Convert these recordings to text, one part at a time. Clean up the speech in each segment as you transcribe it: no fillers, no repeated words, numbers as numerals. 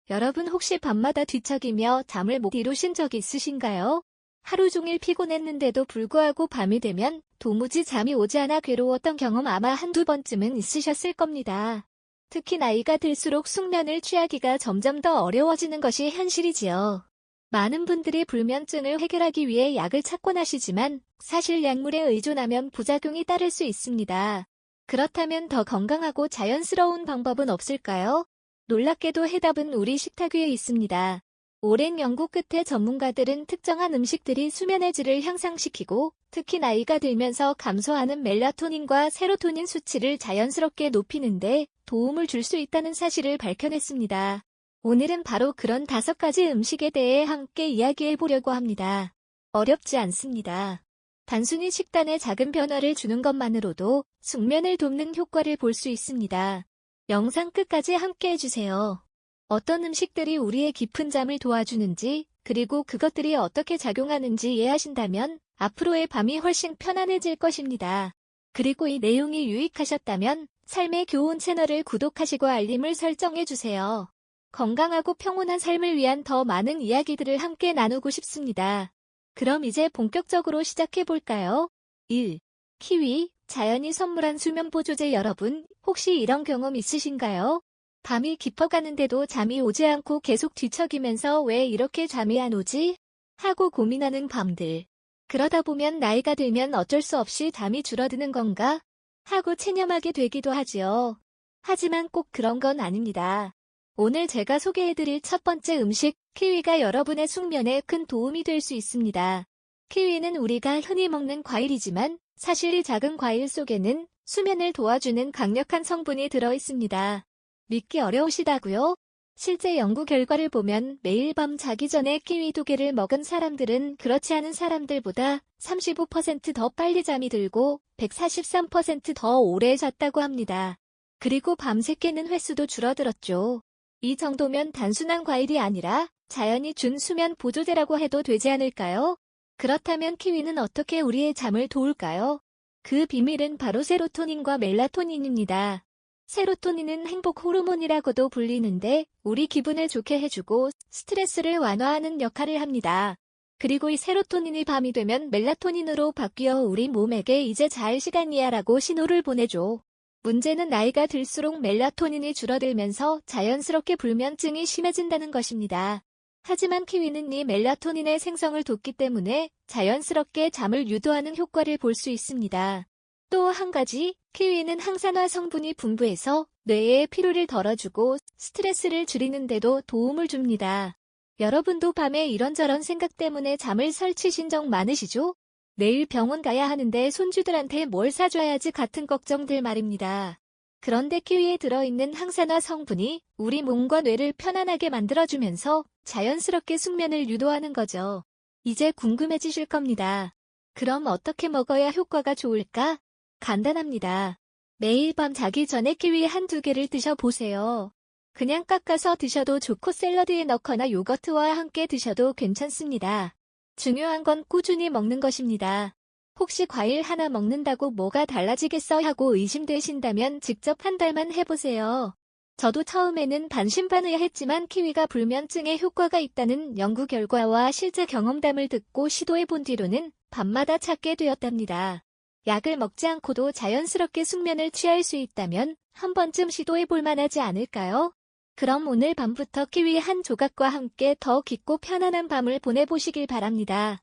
여러분 혹시 밤마다 뒤척이며 잠을 못 이루신 적 있으신가요? 하루 종일 피곤했는데도 불구하고 밤이 되면 도무지 잠이 오지 않아 괴로웠던 경험 아마 한두 번쯤은 있으셨을 겁니다. 특히 나이가 들수록 숙면을 취하기가 점점 더 어려워지는 것이 현실이지요. 많은 분들이 불면증을 해결하기 위해 약을 찾곤 하시지만 사실 약물에 의존하면 부작용이 따를 수 있습니다. 그렇다면 더 건강하고 자연스러운 방법은 없을까요? 놀랍게도 해답은 우리 식탁 위에 있습니다. 오랜 연구 끝에 전문가들은 특정한 음식들이 수면의 질을 향상시키고 특히 나이가 들면서 감소하는 멜라토닌과 세로토닌 수치를 자연스럽게 높이는데 도움을 줄 수 있다는 사실을 밝혀냈습니다. 오늘은 바로 그런 5가지 음식에 대해 함께 이야기해 보려고 합니다. 어렵지 않습니다. 단순히 식단에 작은 변화를 주는 것만으로도 숙면을 돕는 효과를 볼 수 있습니다. 영상 끝까지 함께 해주세요. 어떤 음식들이 우리의 깊은 잠을 도와주는지, 그리고 그것들이 어떻게 작용하는지 이해하신다면 앞으로의 밤이 훨씬 편안해질 것입니다. 그리고 이 내용이 유익하셨다면 삶의 교훈 채널을 구독하시고 알림을 설정해주세요. 건강하고 평온한 삶을 위한 더 많은 이야기들을 함께 나누고 싶습니다. 그럼 이제 본격적으로 시작해볼까요? 1. 키위, 자연이 선물한 수면 보조제. 여러분, 혹시 이런 경험 있으신가요? 밤이 깊어가는데도 잠이 오지 않고 계속 뒤척이면서 왜 이렇게 잠이 안 오지? 하고 고민하는 밤들. 그러다 보면 나이가 들면 어쩔 수 없이 잠이 줄어드는 건가? 하고 체념하게 되기도 하지요. 하지만 꼭 그런 건 아닙니다. 오늘 제가 소개해드릴 첫 번째 음식, 키위가 여러분의 숙면에 큰 도움이 될 수 있습니다. 키위는 우리가 흔히 먹는 과일이지만 사실 이 작은 과일 속에는 수면을 도와주는 강력한 성분이 들어있습니다. 믿기 어려우시다고요? 실제 연구 결과를 보면 매일 밤 자기 전에 키위 2개를 먹은 사람들은 그렇지 않은 사람들보다 35% 더 빨리 잠이 들고 143% 더 오래 잤다고 합니다. 그리고 밤새 깨는 횟수도 줄어들었죠. 이 정도면 단순한 과일이 아니라 자연이 준 수면 보조제라고 해도 되지 않을까요? 그렇다면 키위는 어떻게 우리의 잠을 도울까요? 그 비밀은 바로 세로토닌과 멜라토닌입니다. 세로토닌은 행복 호르몬이라고도 불리는데 우리 기분을 좋게 해주고 스트레스를 완화하는 역할을 합니다. 그리고 이 세로토닌이 밤이 되면 멜라토닌으로 바뀌어 우리 몸에게 이제 잘 시간이야 라고 신호를 보내죠. 문제는 나이가 들수록 멜라토닌이 줄어들면서 자연스럽게 불면증이 심해진다는 것입니다. 하지만 키위는 이 멜라토닌의 생성을 돕기 때문에 자연스럽게 잠을 유도하는 효과를 볼 수 있습니다. 또 한 가지, 키위는 항산화 성분이 풍부해서 뇌의 피로를 덜어주고 스트레스를 줄이는 데도 도움을 줍니다. 여러분도 밤에 이런저런 생각 때문에 잠을 설치신 적 많으시죠? 내일 병원 가야 하는데 손주들한테 뭘 사줘야지 같은 걱정들 말입니다. 그런데 키위에 들어있는 항산화 성분이 우리 몸과 뇌를 편안하게 만들어주면서 자연스럽게 숙면을 유도하는 거죠. 이제 궁금해지실 겁니다. 그럼 어떻게 먹어야 효과가 좋을까? 간단합니다. 매일 밤 자기 전에 키위 1~2개를 드셔보세요. 그냥 깎아서 드셔도 좋고 샐러드에 넣거나 요거트와 함께 드셔도 괜찮습니다. 중요한 건 꾸준히 먹는 것입니다. 혹시 과일 하나 먹는다고 뭐가 달라지겠어 하고 의심되신다면 직접 한 달만 해보세요. 저도 처음에는 반신반의했지만 키위가 불면증에 효과가 있다는 연구 결과와 실제 경험담을 듣고 시도해본 뒤로는 밤마다 찾게 되었답니다. 약을 먹지 않고도 자연스럽게 숙면을 취할 수 있다면 한 번쯤 시도해볼 만하지 않을까요? 그럼 오늘 밤부터 키위 한 조각과 함께 더 깊고 편안한 밤을 보내보시길 바랍니다.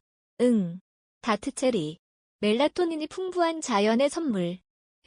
다트체리. 멜라토닌이 풍부한 자연의 선물.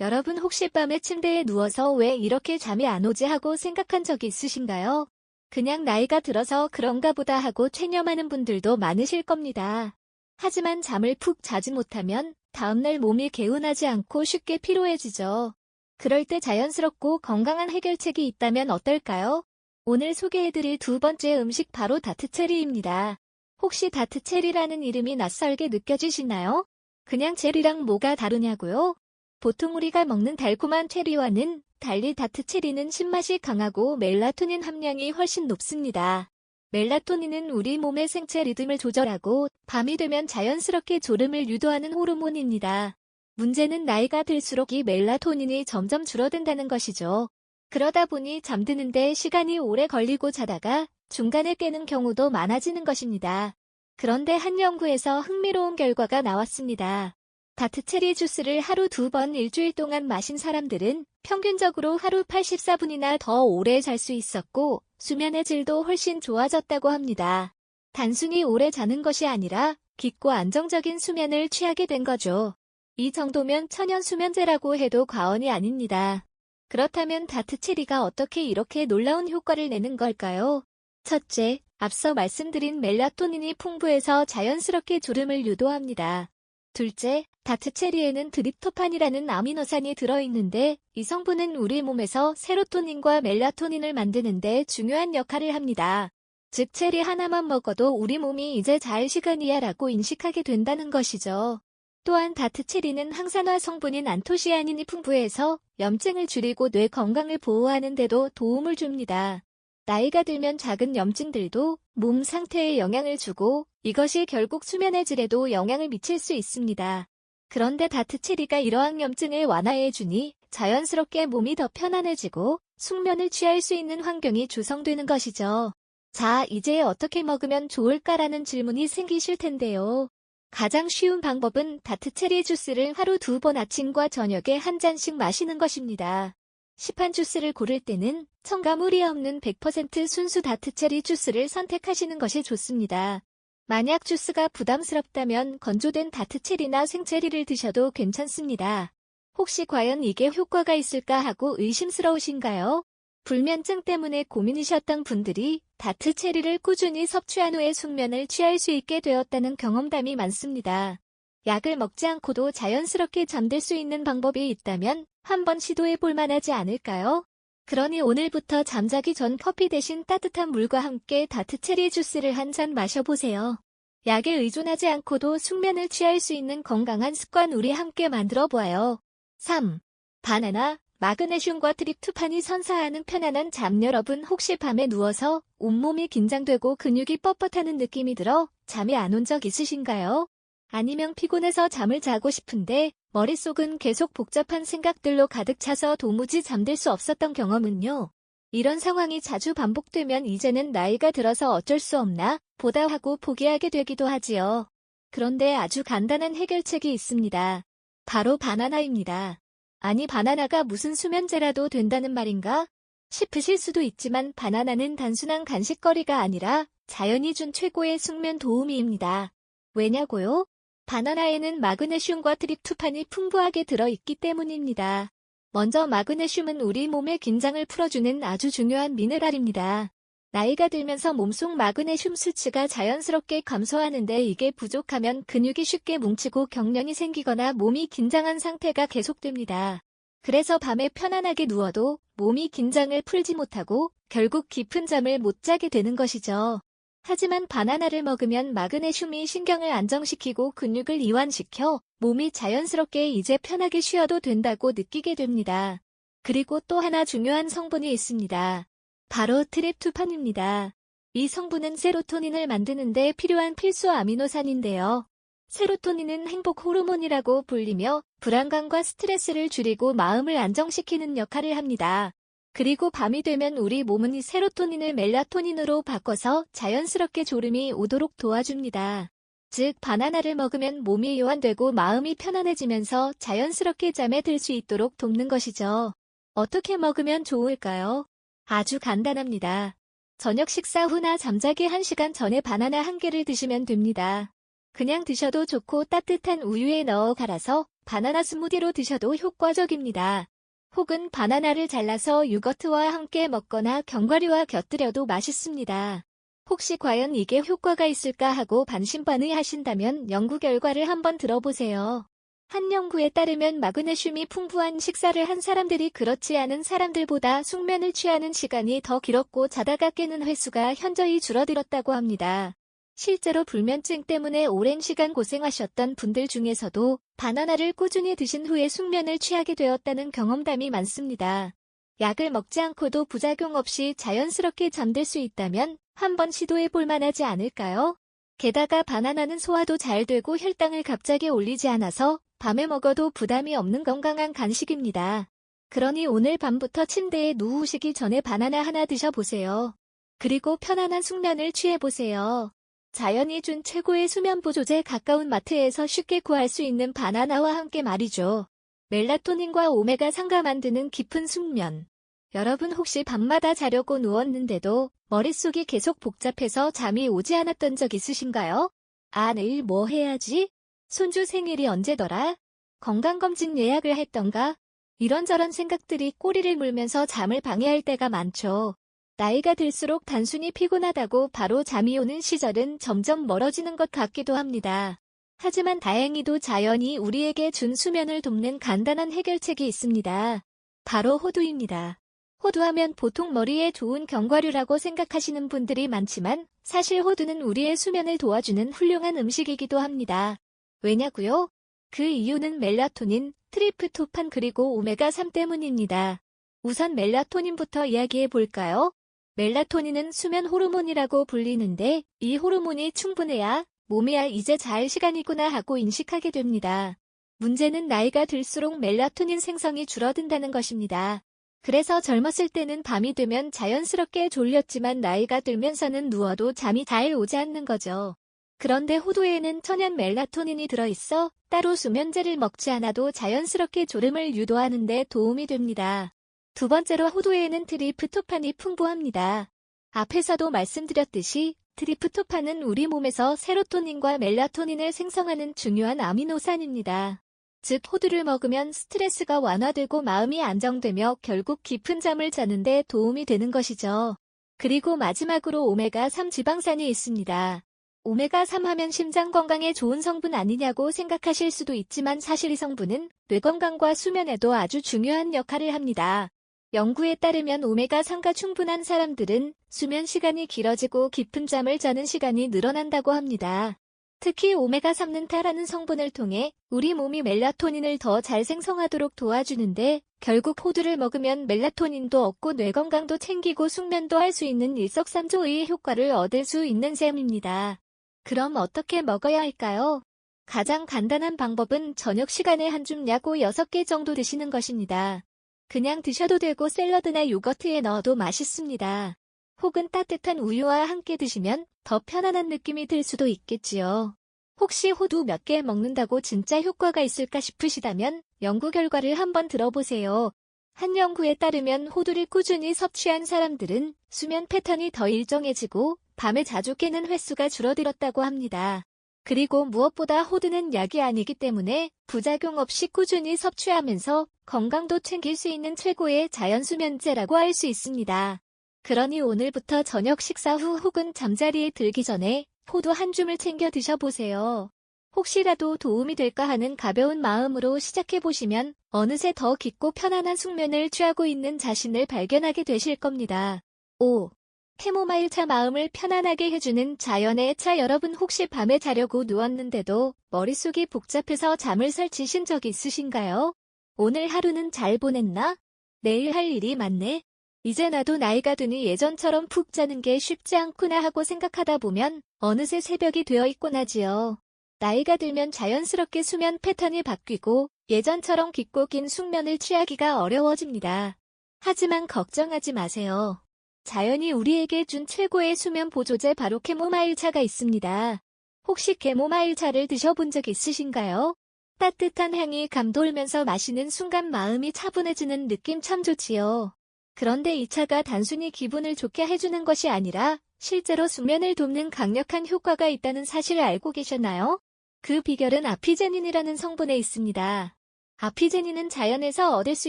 여러분 혹시 밤에 침대에 누워서 왜 이렇게 잠이 안 오지 하고 생각한 적이 있으신가요? 그냥 나이가 들어서 그런가 보다 하고 체념하는 분들도 많으실 겁니다. 하지만 잠을 푹 자지 못하면 다음날 몸이 개운하지 않고 쉽게 피로해지죠. 그럴 때 자연스럽고 건강한 해결책이 있다면 어떨까요? 오늘 소개해드릴 2번째 음식 바로 다트체리입니다. 혹시 다트체리라는 이름이 낯설게 느껴지시나요? 그냥 체리랑 뭐가 다르냐고요? 보통 우리가 먹는 달콤한 체리와는 달리 다트체리는 신맛이 강하고 멜라토닌 함량이 훨씬 높습니다. 멜라토닌은 우리 몸의 생체 리듬을 조절하고 밤이 되면 자연스럽게 졸음을 유도하는 호르몬입니다. 문제는 나이가 들수록 이 멜라토닌이 점점 줄어든다는 것이죠. 그러다 보니 잠드는데 시간이 오래 걸리고 자다가 중간에 깨는 경우도 많아지는 것입니다. 그런데 한 연구에서 흥미로운 결과가 나왔습니다. 다트체리 주스를 하루 2번 일주일 동안 마신 사람들은 평균적으로 하루 84분이나 더 오래 잘 수 있었고 수면의 질도 훨씬 좋아졌다고 합니다. 단순히 오래 자는 것이 아니라 깊고 안정적인 수면을 취하게 된 거죠. 이 정도면 천연 수면제라고 해도 과언이 아닙니다. 그렇다면 다트체리가 어떻게 이렇게 놀라운 효과를 내는 걸까요? 첫째, 앞서 말씀드린 멜라토닌이 풍부해서 자연스럽게 졸음을 유도합니다. 둘째, 다트체리에는 트립토판이라는 아미노산이 들어있는데 이 성분은 우리 몸에서 세로토닌과 멜라토닌을 만드는 데 중요한 역할을 합니다. 즉 체리 하나만 먹어도 우리 몸이 이제 잘 시간이야 라고 인식하게 된다는 것이죠. 또한 다트체리는 항산화 성분인 안토시아닌이 풍부해서 염증을 줄이고 뇌 건강을 보호하는 데도 도움을 줍니다. 나이가 들면 작은 염증들도 몸 상태에 영향을 주고 이것이 결국 수면의 질에도 영향을 미칠 수 있습니다. 그런데 다트체리가 이러한 염증을 완화해주니 자연스럽게 몸이 더 편안해지고 숙면을 취할 수 있는 환경이 조성되는 것이죠. 자, 이제 어떻게 먹으면 좋을까라는 질문이 생기실 텐데요. 가장 쉬운 방법은 다트체리 주스를 하루 2번 아침과 저녁에 한 잔씩 마시는 것입니다. 시판 주스를 고를 때는 첨가물이 없는 100% 순수 다트체리 주스를 선택하시는 것이 좋습니다. 만약 주스가 부담스럽다면 건조된 다트체리나 생체리를 드셔도 괜찮습니다. 혹시 과연 이게 효과가 있을까 하고 의심스러우신가요? 불면증 때문에 고민이셨던 분들이 다트체리를 꾸준히 섭취한 후에 숙면을 취할 수 있게 되었다는 경험담이 많습니다. 약을 먹지 않고도 자연스럽게 잠들 수 있는 방법이 있다면 한번 시도해 볼 만하지 않을까요? 그러니 오늘부터 잠자기 전 커피 대신 따뜻한 물과 함께 다트체리 주스를 한 잔 마셔보세요. 약에 의존하지 않고도 숙면을 취할 수 있는 건강한 습관 우리 함께 만들어 보아요. 3. 바나나, 마그네슘과 트립토판이 선사하는 편안한 잠. 여러분 혹시 밤에 누워서 온몸이 긴장되고 근육이 뻣뻣하는 느낌이 들어 잠이 안 온 적 있으신가요? 아니면 피곤해서 잠을 자고 싶은데 머릿속은 계속 복잡한 생각들로 가득 차서 도무지 잠들 수 없었던 경험은요? 이런 상황이 자주 반복되면 이제는 나이가 들어서 어쩔 수 없나 보다 하고 포기하게 되기도 하지요. 그런데 아주 간단한 해결책이 있습니다. 바로 바나나입니다. 아니 바나나가 무슨 수면제라도 된다는 말인가? 싶으실 수도 있지만 바나나는 단순한 간식거리가 아니라 자연이 준 최고의 숙면 도우미입니다. 왜냐고요? 바나나에는 마그네슘과 트립토판이 풍부하게 들어있기 때문입니다. 먼저 마그네슘은 우리 몸의 긴장을 풀어주는 아주 중요한 미네랄입니다. 나이가 들면서 몸속 마그네슘 수치가 자연스럽게 감소하는데 이게 부족하면 근육이 쉽게 뭉치고 경련이 생기거나 몸이 긴장한 상태가 계속됩니다. 그래서 밤에 편안하게 누워도 몸이 긴장을 풀지 못하고 결국 깊은 잠을 못 자게 되는 것이죠. 하지만 바나나를 먹으면 마그네슘이 신경을 안정시키고 근육을 이완시켜 몸이 자연스럽게 이제 편하게 쉬어도 된다고 느끼게 됩니다. 그리고 또 하나 중요한 성분이 있습니다. 바로 트립토판입니다. 이 성분은 세로토닌을 만드는 데 필요한 필수 아미노산인데요. 세로토닌은 행복 호르몬이라고 불리며 불안감과 스트레스를 줄이고 마음을 안정시키는 역할을 합니다. 그리고 밤이 되면 우리 몸은 이 세로토닌을 멜라토닌으로 바꿔서 자연스럽게 졸음이 오도록 도와줍니다. 즉 바나나를 먹으면 몸이 이완되고 마음이 편안해지면서 자연스럽게 잠에 들 수 있도록 돕는 것이죠. 어떻게 먹으면 좋을까요? 아주 간단합니다. 저녁 식사 후나 잠자기 1시간 전에 바나나 1개를 드시면 됩니다. 그냥 드셔도 좋고 따뜻한 우유에 넣어 갈아서 바나나 스무디로 드셔도 효과적입니다. 혹은 바나나를 잘라서 요거트와 함께 먹거나 견과류와 곁들여도 맛있습니다. 혹시 과연 이게 효과가 있을까 하고 반신반의하신다면 연구 결과를 한번 들어보세요. 한 연구에 따르면 마그네슘이 풍부한 식사를 한 사람들이 그렇지 않은 사람들보다 숙면을 취하는 시간이 더 길었고 자다가 깨는 횟수가 현저히 줄어들었다고 합니다. 실제로 불면증 때문에 오랜 시간 고생하셨던 분들 중에서도 바나나를 꾸준히 드신 후에 숙면을 취하게 되었다는 경험담이 많습니다. 약을 먹지 않고도 부작용 없이 자연스럽게 잠들 수 있다면 한번 시도해 볼 만하지 않을까요? 게다가 바나나는 소화도 잘 되고 혈당을 갑자기 올리지 않아서 밤에 먹어도 부담이 없는 건강한 간식입니다. 그러니 오늘 밤부터 침대에 누우시기 전에 바나나 하나 드셔보세요. 그리고 편안한 숙면을 취해보세요. 자연이 준 최고의 수면 보조제 가까운 마트에서 쉽게 구할 수 있는 바나나와 함께 말이죠. 멜라토닌과 오메가3가 만드는 깊은 숙면. 여러분 혹시 밤마다 자려고 누웠는데도 머릿속이 계속 복잡해서 잠이 오지 않았던 적 있으신가요? 아, 내일 뭐 해야지? 손주 생일이 언제더라? 건강검진 예약을 했던가? 이런저런 생각들이 꼬리를 물면서 잠을 방해할 때가 많죠. 나이가 들수록 단순히 피곤하다고 바로 잠이 오는 시절은 점점 멀어지는 것 같기도 합니다. 하지만 다행히도 자연이 우리에게 준 수면을 돕는 간단한 해결책이 있습니다. 바로 호두입니다. 호두하면 보통 머리에 좋은 견과류라고 생각하시는 분들이 많지만 사실 호두는 우리의 수면을 도와주는 훌륭한 음식이기도 합니다. 왜냐고요? 그 이유는 멜라토닌, 트리프토판 그리고 오메가3 때문입니다. 우선 멜라토닌부터 이야기해 볼까요? 멜라토닌은 수면 호르몬이라고 불리는데 이 호르몬이 충분해야 몸이야 이제 잘 시간이구나 하고 인식하게 됩니다. 문제는 나이가 들수록 멜라토닌 생성이 줄어든다는 것입니다. 그래서 젊었을 때는 밤이 되면 자연스럽게 졸렸지만 나이가 들면서는 누워도 잠이 잘 오지 않는 거죠. 그런데 호두에는 천연 멜라토닌이 들어있어 따로 수면제를 먹지 않아도 자연스럽게 졸음을 유도하는 데 도움이 됩니다. 두 번째로 호두에는 트리프토판이 풍부합니다. 앞에서도 말씀드렸듯이 트리프토판은 우리 몸에서 세로토닌과 멜라토닌을 생성하는 중요한 아미노산입니다. 즉 호두를 먹으면 스트레스가 완화되고 마음이 안정되며 결국 깊은 잠을 자는 데 도움이 되는 것이죠. 그리고 마지막으로 오메가3 지방산이 있습니다. 오메가3 하면 심장 건강에 좋은 성분 아니냐고 생각하실 수도 있지만 사실 이 성분은 뇌 건강과 수면에도 아주 중요한 역할을 합니다. 연구에 따르면 오메가3가 충분한 사람들은 수면 시간이 길어지고 깊은 잠을 자는 시간이 늘어난다고 합니다. 특히 오메가3는 타라는 성분을 통해 우리 몸이 멜라토닌을 더 잘 생성하도록 도와주는데 결국 호두를 먹으면 멜라토닌도 얻고 뇌 건강도 챙기고 숙면도 할 수 있는 일석삼조의 효과를 얻을 수 있는 셈입니다. 그럼 어떻게 먹어야 할까요? 가장 간단한 방법은 저녁 시간에 한 줌 약 6개 정도 드시는 것입니다. 그냥 드셔도 되고 샐러드나 요거트에 넣어도 맛있습니다. 혹은 따뜻한 우유와 함께 드시면 더 편안한 느낌이 들 수도 있겠지요. 혹시 호두 몇 개 먹는다고 진짜 효과가 있을까 싶으시다면 연구 결과를 한번 들어보세요. 한 연구에 따르면 호두를 꾸준히 섭취한 사람들은 수면 패턴이 더 일정해지고 밤에 자주 깨는 횟수가 줄어들었다고 합니다. 그리고 무엇보다 호두는 약이 아니기 때문에 부작용 없이 꾸준히 섭취하면서 건강도 챙길 수 있는 최고의 자연수면제라고 할 수 있습니다. 그러니 오늘부터 저녁 식사 후 혹은 잠자리에 들기 전에 호두 한 줌을 챙겨 드셔보세요. 혹시라도 도움이 될까 하는 가벼운 마음으로 시작해보시면 어느새 더 깊고 편안한 숙면을 취하고 있는 자신을 발견하게 되실 겁니다. 5. 캐모마일 차 마음을 편안하게 해주는 자연의 차. 여러분 혹시 밤에 자려고 누웠는데도 머릿속이 복잡해서 잠을 설치신 적 있으신가요? 오늘 하루는 잘 보냈나? 내일 할 일이 많네. 이제 나도 나이가 드니 예전처럼 푹 자는 게 쉽지 않구나 하고 생각하다 보면 어느새 새벽이 되어 있곤 하지요. 나이가 들면 자연스럽게 수면 패턴이 바뀌고 예전처럼 깊고 긴 숙면을 취하기가 어려워집니다. 하지만 걱정하지 마세요. 자연이 우리에게 준 최고의 수면 보조제 바로 캐모마일 차가 있습니다. 혹시 캐모마일 차를 드셔본 적 있으신가요? 따뜻한 향이 감돌면서 마시는 순간 마음이 차분해지는 느낌 참 좋지요. 그런데 이 차가 단순히 기분을 좋게 해주는 것이 아니라 실제로 수면을 돕는 강력한 효과가 있다는 사실을 알고 계셨나요? 그 비결은 아피제닌이라는 성분에 있습니다. 아피제닌은 자연에서 얻을 수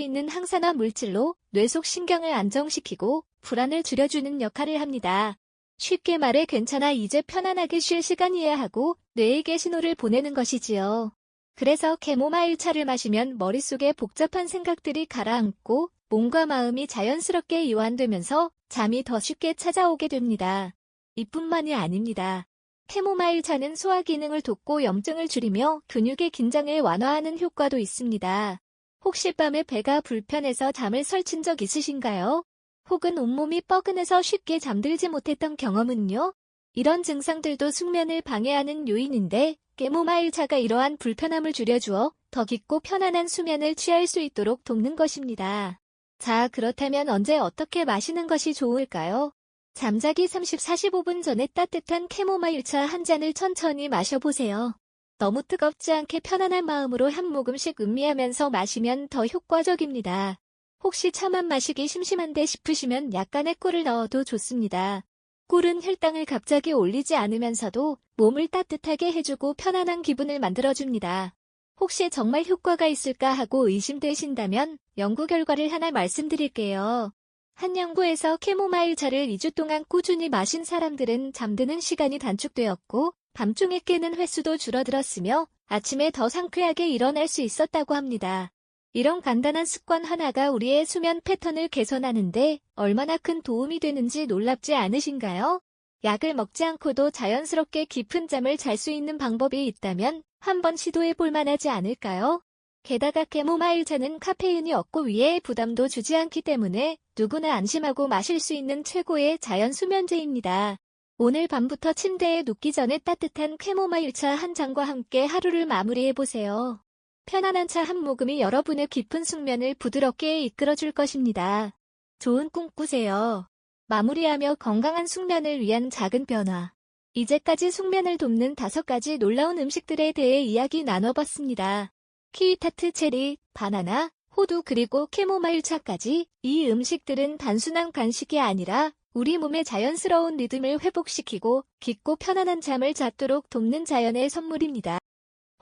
있는 항산화 물질로 뇌 속 신경을 안정시키고 불안을 줄여주는 역할을 합니다. 쉽게 말해 괜찮아 이제 편안하게 쉴 시간이야 하고 뇌에게 신호를 보내는 것이지요. 그래서 캐모마일 차를 마시면 머릿속에 복잡한 생각들이 가라앉고 몸과 마음이 자연스럽게 이완되면서 잠이 더 쉽게 찾아오게 됩니다. 이뿐만이 아닙니다. 캐모마일 차는 소화 기능을 돕고 염증을 줄이며 근육의 긴장을 완화하는 효과도 있습니다. 혹시 밤에 배가 불편해서 잠을 설친 적 있으신가요? 혹은 온몸이 뻐근해서 쉽게 잠들지 못했던 경험은요? 이런 증상들도 숙면을 방해하는 요인인데 캐모마일 차가 이러한 불편함을 줄여주어 더 깊고 편안한 수면을 취할 수 있도록 돕는 것입니다. 자, 그렇다면 언제 어떻게 마시는 것이 좋을까요? 잠자기 30-45분 전에 따뜻한 캐모마일차 한 잔을 천천히 마셔보세요. 너무 뜨겁지 않게 편안한 마음으로 한 모금씩 음미하면서 마시면 더 효과적입니다. 혹시 차만 마시기 심심한데 싶으시면 약간의 꿀을 넣어도 좋습니다. 꿀은 혈당을 갑자기 올리지 않으면서도 몸을 따뜻하게 해주고 편안한 기분을 만들어줍니다. 혹시 정말 효과가 있을까 하고 의심되신다면 연구 결과를 하나 말씀드릴게요. 한 연구에서 캐모마일 차를 2주 동안 꾸준히 마신 사람들은 잠드는 시간이 단축되었고 밤중에 깨는 횟수도 줄어들었으며 아침에 더 상쾌하게 일어날 수 있었다고 합니다. 이런 간단한 습관 하나가 우리의 수면 패턴을 개선하는데 얼마나 큰 도움이 되는지 놀랍지 않으신가요? 약을 먹지 않고도 자연스럽게 깊은 잠을 잘 수 있는 방법이 있다면 한번 시도해 볼 만하지 않을까요? 게다가 캐모마일 차는 카페인이 없고 위에 부담도 주지 않기 때문에 누구나 안심하고 마실 수 있는 최고의 자연 수면제입니다. 오늘 밤부터 침대에 눕기 전에 따뜻한 캐모마일 차 한 잔과 함께 하루를 마무리해보세요. 편안한 차 한 모금이 여러분의 깊은 숙면을 부드럽게 이끌어줄 것입니다. 좋은 꿈 꾸세요. 마무리하며 건강한 숙면을 위한 작은 변화. 이제까지 숙면을 돕는 5가지 놀라운 음식들에 대해 이야기 나눠봤습니다. 키위타트, 체리, 바나나, 호두 그리고 캐모마일 차까지. 이 음식들은 단순한 간식이 아니라 우리 몸의 자연스러운 리듬을 회복시키고 깊고 편안한 잠을 잤도록 돕는 자연의 선물입니다.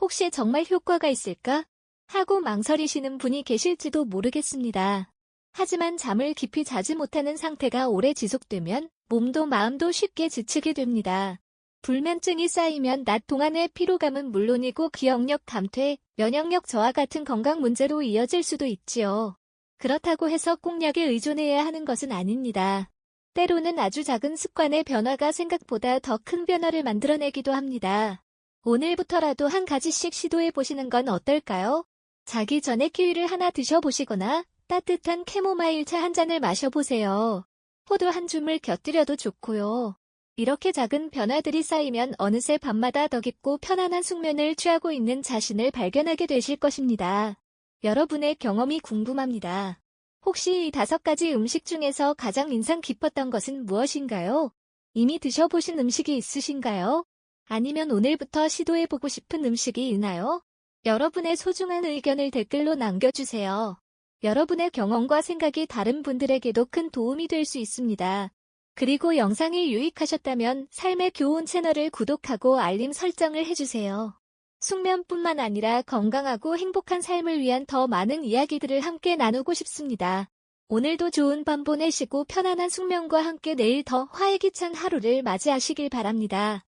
혹시 정말 효과가 있을까? 하고 망설이시는 분이 계실지도 모르겠습니다. 하지만 잠을 깊이 자지 못하는 상태가 오래 지속되면 몸도 마음도 쉽게 지치게 됩니다. 불면증이 쌓이면 낮 동안의 피로감은 물론이고 기억력 감퇴, 면역력 저하 같은 건강 문제로 이어질 수도 있지요. 그렇다고 해서 꼭 약에 의존해야 하는 것은 아닙니다. 때로는 아주 작은 습관의 변화가 생각보다 더 큰 변화를 만들어내기도 합니다. 오늘부터라도 한 가지씩 시도해 보시는 건 어떨까요? 자기 전에 키위를 하나 드셔보시거나 따뜻한 캐모마일 차 한 잔을 마셔보세요. 호두 한 줌을 곁들여도 좋고요. 이렇게 작은 변화들이 쌓이면 어느새 밤마다 더 깊고 편안한 숙면을 취하고 있는 자신을 발견하게 되실 것입니다. 여러분의 경험이 궁금합니다. 혹시 이 5가지 음식 중에서 가장 인상 깊었던 것은 무엇인가요? 이미 드셔보신 음식이 있으신가요? 아니면 오늘부터 시도해보고 싶은 음식이 있나요? 여러분의 소중한 의견을 댓글로 남겨주세요. 여러분의 경험과 생각이 다른 분들에게도 큰 도움이 될 수 있습니다. 그리고 영상이 유익하셨다면 삶의 교훈 채널을 구독하고 알림 설정을 해주세요. 숙면뿐만 아니라 건강하고 행복한 삶을 위한 더 많은 이야기들을 함께 나누고 싶습니다. 오늘도 좋은 밤 보내시고 편안한 숙면과 함께 내일 더 활기찬 하루를 맞이하시길 바랍니다.